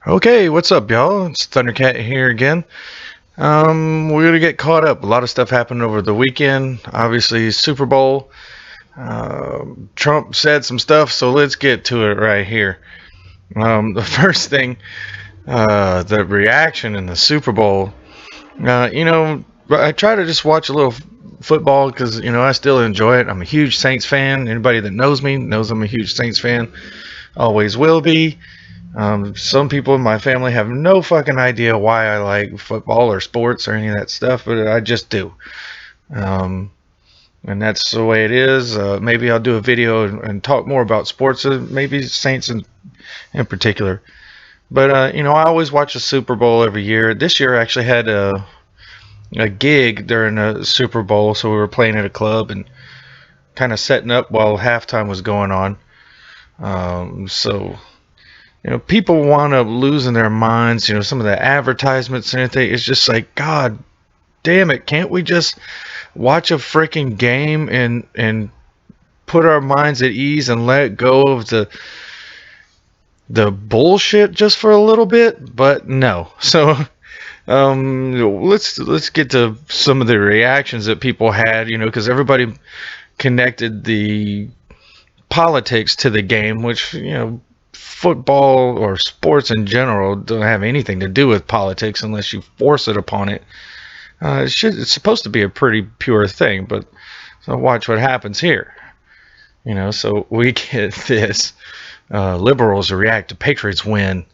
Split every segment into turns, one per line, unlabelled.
Okay, what's up, y'all? It's Thundercat here again. We're gonna get caught up. A lot of stuff happened over the weekend. Obviously, Super Bowl. Trump said some stuff, so let's get to it right here. The first thing, the reaction in the Super Bowl. I try to just watch a little football because I still enjoy it. I'm a huge Saints fan. Anybody that knows me knows I'm a huge Saints fan. Always will be. Some people in my family have no fucking idea why I like football or sports or any of that stuff, but I just do. Um, and that's the way it is. Maybe I'll do a video and talk more about sports, maybe Saints in particular. But, I always watch the Super Bowl every year. This year I actually had a gig during the Super Bowl, so we were playing at a club and kind of setting up while halftime was going on. So people want to lose in their minds. Some of the advertisements and everything. It's just like, God damn it! Can't we just watch a freaking game and put our minds at ease and let go of the bullshit just for a little bit? But no. So let's get to some of the reactions that people had. Because everybody connected the politics to the game, which football or sports in general don't have anything to do with politics unless you force it upon it. It's supposed to be a pretty pure thing, but so watch what happens here. So we get this. Liberals react to Patriots win.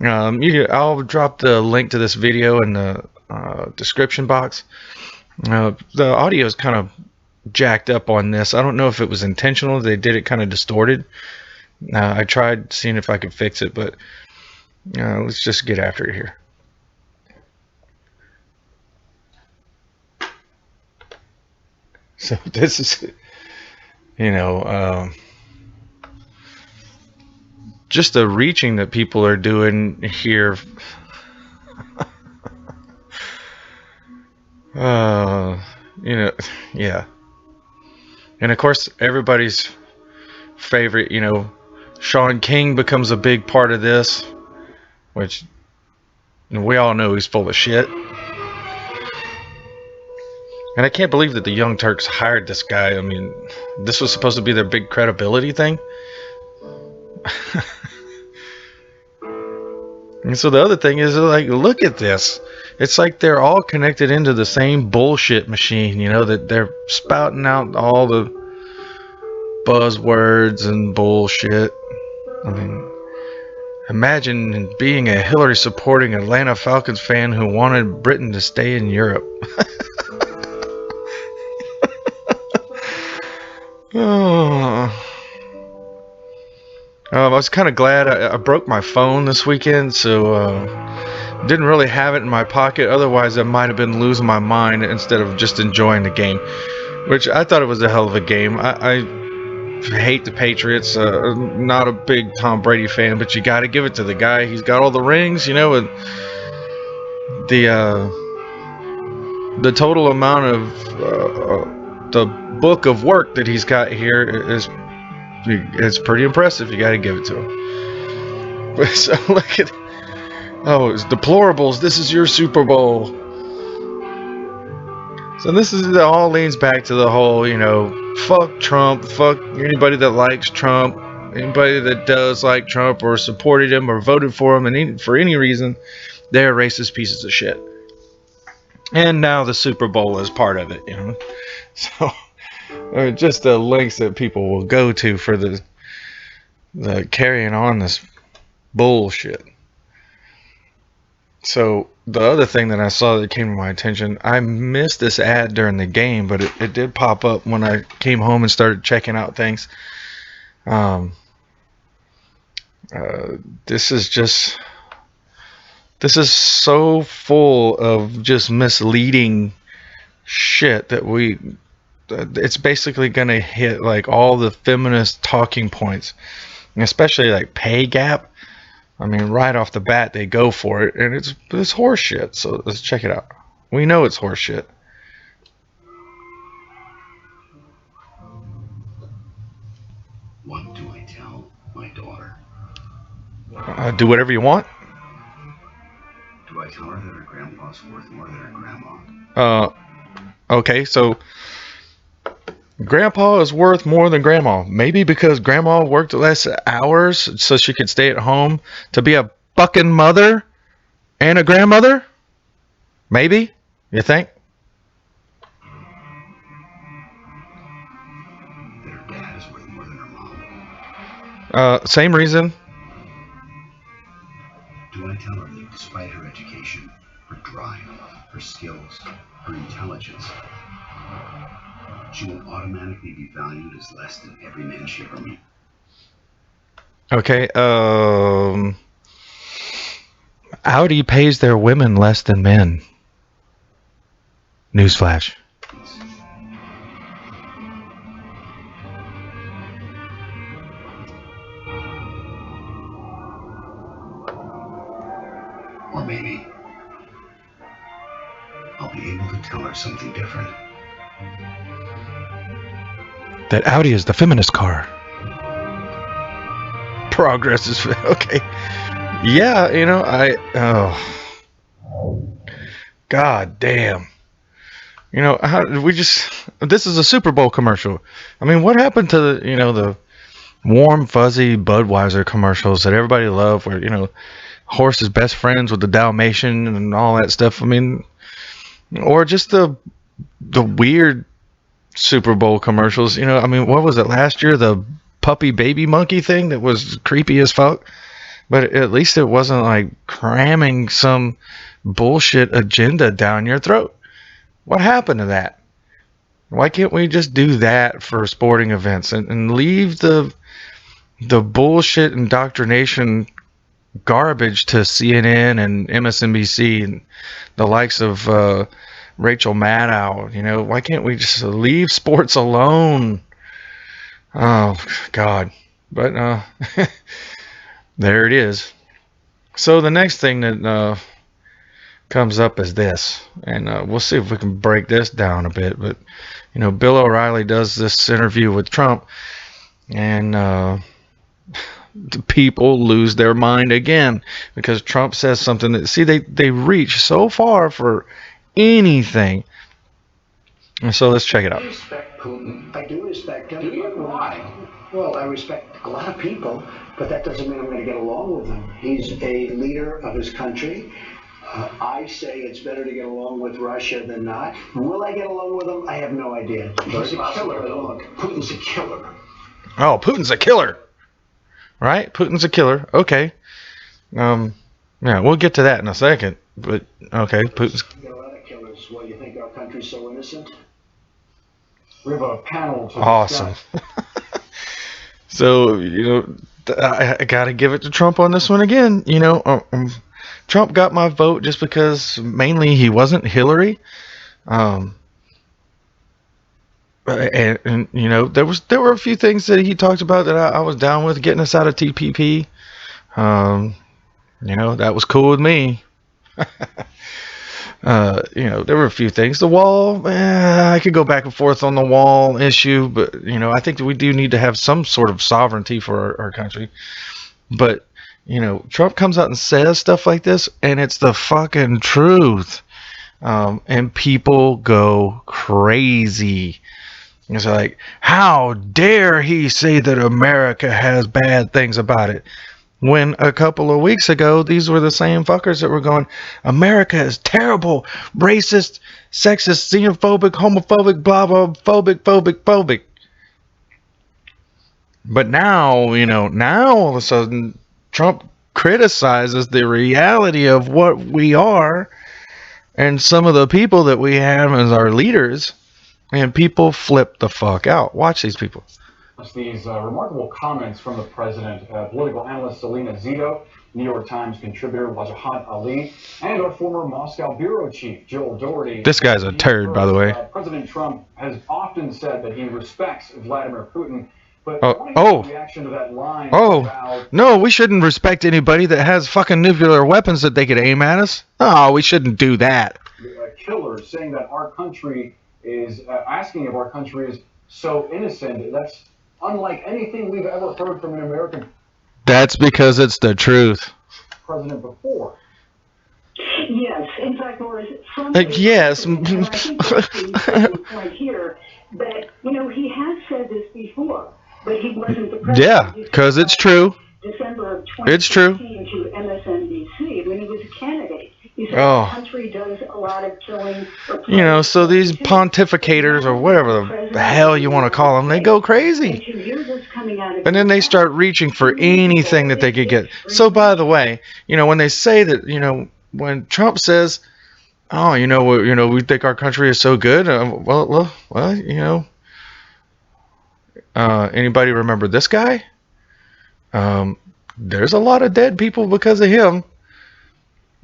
I'll drop the link to this video in the description box. The audio is kind of jacked up on this. I don't know if it was intentional. They did it kind of distorted. I tried seeing if I could fix it, but let's just get after it here. So this is, you know, um, just the reaching that people are doing here. Uh, you know, yeah. And of course, everybody's favorite, Sean King becomes a big part of this, which we all know he's full of shit. And I can't believe that the Young Turks hired this guy. I mean, this was supposed to be their big credibility thing. And so the other thing is, like, look at this. It's like they're all connected into the same bullshit machine, that they're spouting out all the buzzwords and bullshit. I mean, imagine being a Hillary supporting Atlanta Falcons fan who wanted Britain to stay in Europe. Oh. I was kind of glad I broke my phone this weekend, so didn't really have it in my pocket. Otherwise, I might have been losing my mind instead of just enjoying the game, which I thought it was a hell of a game. I hate the Patriots. Not a big Tom Brady fan, but you got to give it to the guy. He's got all the rings, and the total amount of the book of work that he's got here is pretty impressive. You got to give it to him. But so look at, it's deplorables. This is your Super Bowl. So this all leans back to the whole, fuck Trump, fuck anybody that likes Trump, anybody that does like Trump or supported him or voted for him, and for any reason, they're racist pieces of shit. And now the Super Bowl is part of it, So just the links that people will go to for the carrying on this bullshit. So the other thing that I saw that came to my attention, I missed this ad during the game, but it did pop up when I came home and started checking out things. This is so full of just misleading shit that it's basically gonna hit like all the feminist talking points, especially like pay gap. I mean, right off the bat, they go for it, and it's horseshit. So let's check it out. We know it's horseshit. What do I tell my daughter? Do whatever you want.
tell her that her grandpa's worth more than her grandma?
Okay, so grandpa is worth more than grandma. Maybe because grandma worked less hours so she could stay at home to be a fucking mother and a grandmother? Maybe? You think?
That her dad is worth more than her mom?
Same reason.
Do I tell her that despite her education, her drive, her skills, her intelligence, she will automatically be valued as less than every man she ever meets?
Okay, Audi pays their women less than men. Newsflash.
Or maybe I'll be able to tell her something different.
That Audi is the feminist car. Progress is okay. Yeah, God damn. How did we just? This is a Super Bowl commercial. I mean, what happened to the warm, fuzzy Budweiser commercials that everybody loved, where horse is best friends with the Dalmatian and all that stuff? I mean, or just the weird Super Bowl commercials. I mean, what was it last year? The puppy baby monkey thing that was creepy as fuck. But at least it wasn't like cramming some bullshit agenda down your throat. What happened to that? Why can't we just do that for sporting events and leave the bullshit indoctrination garbage to CNN and MSNBC and the likes of Rachel Maddow? Why can't we just leave sports alone? Oh, God. But there it is. So the next thing that comes up is this, and we'll see if we can break this down a bit. But Bill O'Reilly does this interview with Trump, and the people lose their mind again because Trump says something that they reach so far for anything. And so let's check it out.
I respect Putin. I do respect him.
Do you? Why?
Well, I respect a lot of people, but that doesn't mean I'm going to get along with him. He's a leader of his country. I say it's better to get along with Russia than not. Will I get along with him? I have no idea.
He's a killer, though. Putin's a killer.
Oh, Putin's a killer. Right? Putin's a killer. Okay. Yeah, we'll get to that in a second. But, okay, Putin's...
There are other killers. What, you think our country's so innocent?
We have a panel to
awesome. So, I got to give it to Trump on this one again. Trump got my vote just because mainly he wasn't Hillary. And there were a few things that he talked about that I was down with, getting us out of TPP. That was cool with me. There were a few things. The wall, I could go back and forth on the wall issue, but I think that we do need to have some sort of sovereignty for our country. But Trump comes out and says stuff like this, and it's the fucking truth, and people go crazy. It's like, how dare he say that America has bad things about it? When a couple of weeks ago, these were the same fuckers that were going, America is terrible, racist, sexist, xenophobic, homophobic, blah, blah, phobic. But now, now all of a sudden, Trump criticizes the reality of what we are and some of the people that we have as our leaders, and people flip the fuck out. Watch these people.
These remarkable comments from the president, political analyst Selena Zito, New York Times contributor Wajahat Ali, and our former Moscow bureau chief Joel Doherty.
This guy's a turd, by the way.
President Trump has often said that he respects Vladimir Putin, but reaction to that line about,
no, we shouldn't respect anybody that has fucking nuclear weapons that they could aim at us. Oh, we shouldn't do that.
Killers saying that our country is asking if our country is so innocent. That's unlike anything we've ever heard from an American.
That's because it's the truth.
President before.
Yeah, Or from
yes.
and I think that's the important point here, that, he has said this before, but he wasn't the president.
Yeah, because it's true.
December of
It's true.
2015 to MSNBC when he was a candidate. He said
Oh.
the country does a lot of killing.
So these pontificators or whatever the hell you want to call them, they go crazy. And then they start reaching for anything that they could get. So by the way, when they say that, when Trump says, "Oh, we think our country is so good," anybody remember this guy? There's a lot of dead people because of him.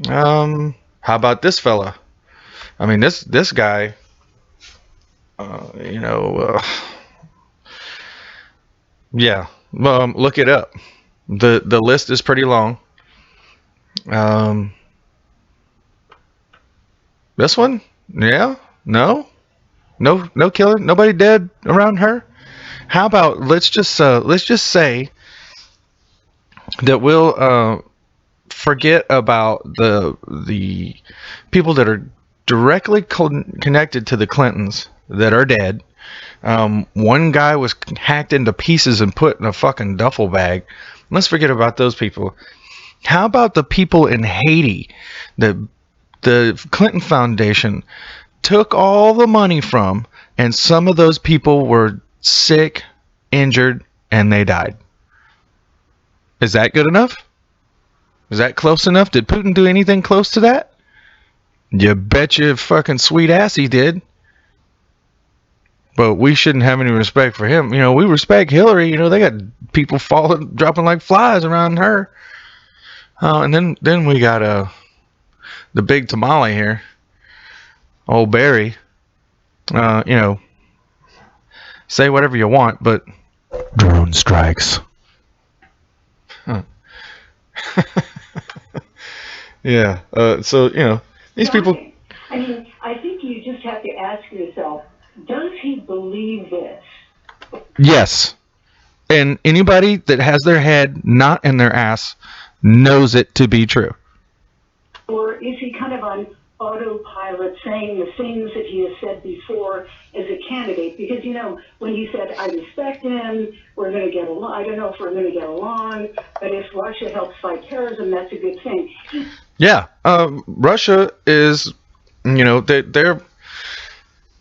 How about this fella? I mean, this guy, yeah. Look it up. The list is pretty long. This one, yeah, no killing, nobody dead around her. How about let's just say that we'll forget about the people that are directly connected to the Clintons that are dead. One guy was hacked into pieces and put in a fucking duffel bag. Let's forget about those people. How about the people in Haiti that the Clinton Foundation took all the money from, and some of those people were sick, injured, and they died? Is that good enough? Is that close enough? Did Putin do anything close to that? You bet your fucking sweet ass he did. But we shouldn't have any respect for him. We respect Hillary. They got people dropping like flies around her. And then we got the big tamale here, old Barry. Say whatever you want, but drone strikes. Huh. Yeah. So these people.
I mean, I think you just have to ask yourself, does he believe this?
Yes. And anybody that has their head not in their ass knows it to be true.
Or is he kind of on autopilot saying the things that he has said before as a candidate? Because, when he said, I respect him, we're going to get along, I don't know if we're going to get along, but if Russia helps fight terrorism, that's a good thing.
Yeah. Russia is, they're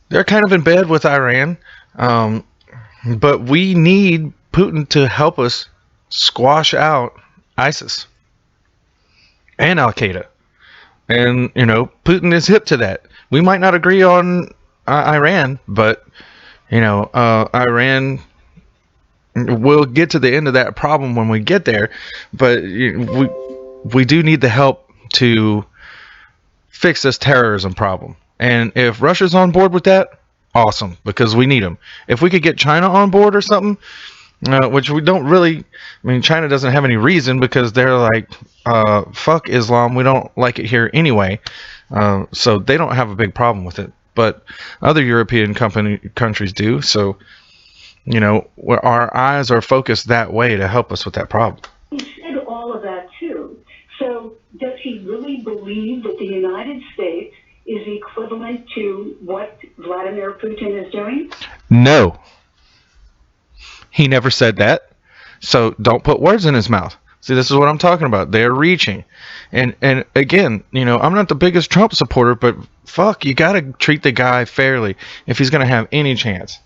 kind of in bed with Iran. But we need Putin to help us squash out ISIS and Al-Qaeda. And, Putin is hip to that. We might not agree on Iran, but, Iran will get to the end of that problem when we get there. But we do need the help to fix this terrorism problem. And if Russia's on board with that, awesome, because we need them. If we could get China on board or something, which we don't really, China doesn't have any reason because they're like, fuck Islam, we don't like it here anyway. So they don't have a big problem with it. But other European countries do. So, our eyes are focused that way to help us with that problem.
He said all of that too. So does he really believe that the United States is equivalent to what Vladimir Putin is doing?
No. He never said that. So don't put words in his mouth. See, this is what I'm talking about. They're reaching. And again, I'm not the biggest Trump supporter, but fuck, you got to treat the guy fairly if he's going to have any chance.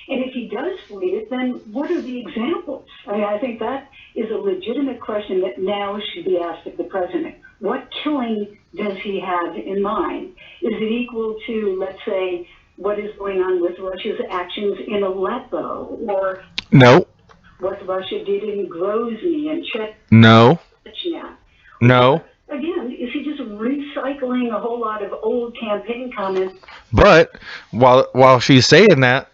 And if he does believe it, then what are the examples? I think that is a legitimate question that now should be asked of the president. What killing does he have in mind? Is it equal to, let's say, what is going on with Russia's actions in Aleppo, or
no,
what Russia did in Grozny and Chechnya?
No.
Again, is he just recycling a whole lot of old campaign comments?
But while she's saying that,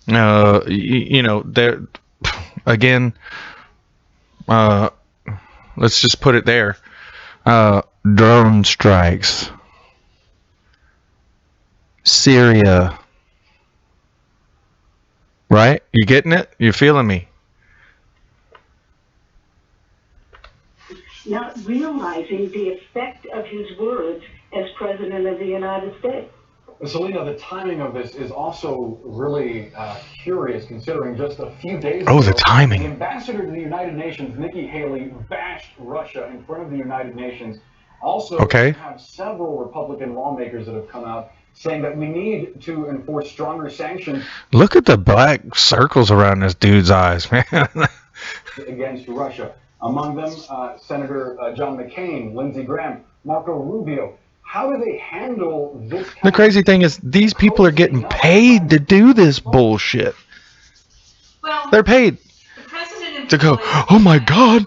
there again, let's just put it there. Drone strikes. Syria. Right? You getting it? You feeling me?
not realizing the effect of his words as President of the United States.
Selena, the timing of this is also really curious, considering just a few days
Oh,
ago,
the
the
timing.
ambassador to the United Nations, Nikki Haley, bashed Russia in front of the United Nations. Also,
Okay.
you have several Republican lawmakers that have come out saying that we need to enforce stronger sanctions
Look at the black circles around this dude's eyes, man.
against Russia. Among them, Senator John McCain, Lindsey Graham, Marco Rubio. How do they handle this kind
The crazy thing is, these people are getting paid to do this bullshit. They're paid to go, oh my God,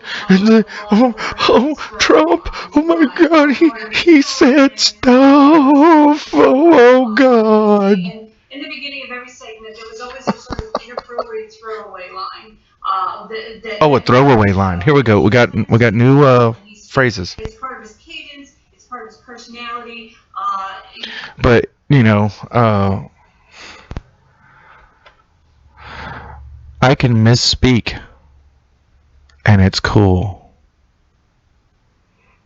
Trump, oh my God, he said stuff, oh God.
In the beginning of every segment, there was always a sort of inappropriate throwaway line.
Oh, a throwaway line. Here we go. We got new phrases.
It's part of his cadence. It's part of his personality.
But you know, I can misspeak, and it's cool.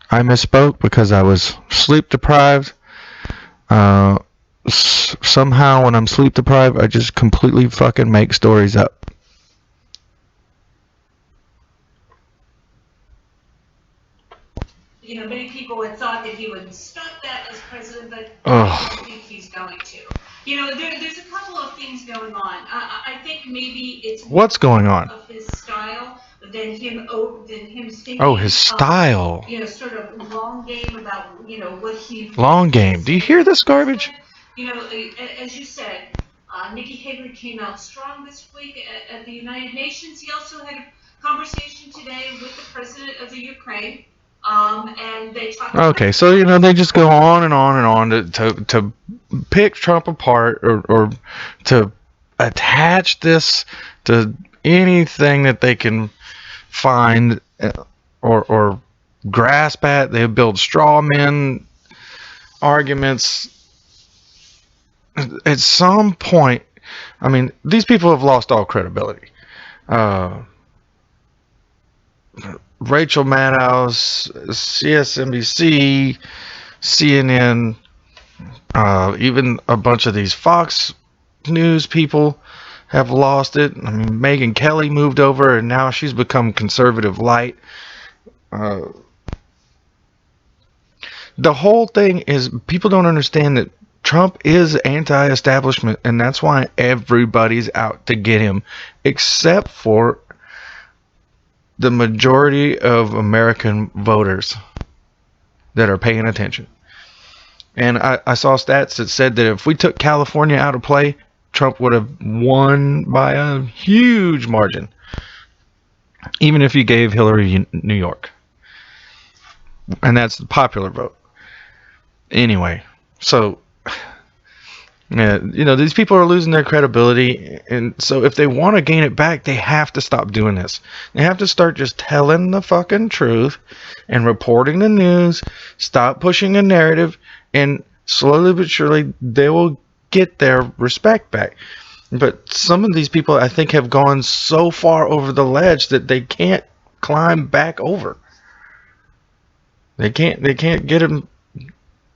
I misspoke because I was sleep deprived. Somehow, when I'm sleep deprived, I just completely fucking make stories up.
Many people had thought that he would stop that as president, but I don't think he's going to. There's a couple of things going on. I think maybe it's
What's going on?
Of his style than him thinking.
Oh, his style.
Sort of long game about what he.
Long game. Do you hear this garbage?
As you said, Nikki Haley came out strong this week at the United Nations. He also had a conversation today with the president of the Ukraine. And they talk.
Okay, so they just go on and on and on to pick Trump apart or to attach this to anything that they can find or grasp at. They build straw man arguments. At some point, I mean, these people have lost all credibility. Rachel Maddow, CSNBC, CNN, even a bunch of these Fox News people have lost it. I mean, Megyn Kelly moved over, and now she's become conservative light. The whole thing is people don't understand that Trump is anti-establishment, and that's why everybody's out to get him, except for the majority of American voters that are paying attention. And I saw stats that said that if we took California out of play, Trump would have won by a huge margin, even if you gave Hillary New York. And that's the popular vote. Anyway, so these people are losing their credibility, and so if they want to gain it back, they have to stop doing this. They have to start just telling the fucking truth and reporting the news, stop pushing a narrative, and slowly but surely they will get their respect back. But some of these people, I think, have gone so far over the ledge that they can't climb back over. They can't get them.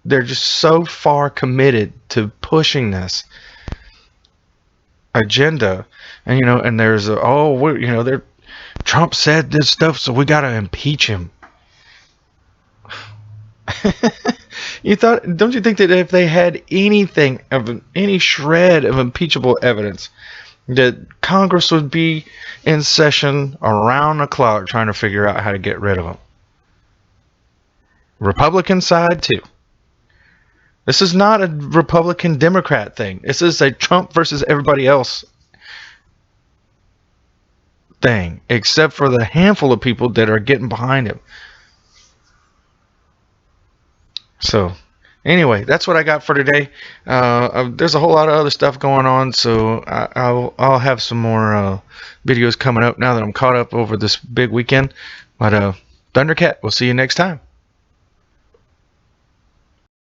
They're just so far committed to pushing this agenda, and there's Trump said this stuff, so we got to impeach him. Don't you think that if they had any shred of impeachable evidence, that Congress would be in session around the clock trying to figure out how to get rid of him? Republican side too. This is not a Republican-Democrat thing. This is a Trump versus everybody else thing, except for the handful of people that are getting behind him. So, anyway, that's what I got for today. There's a whole lot of other stuff going on, so I'll have some more videos coming up now that I'm caught up over this big weekend. But Thundercat, we'll see you next time.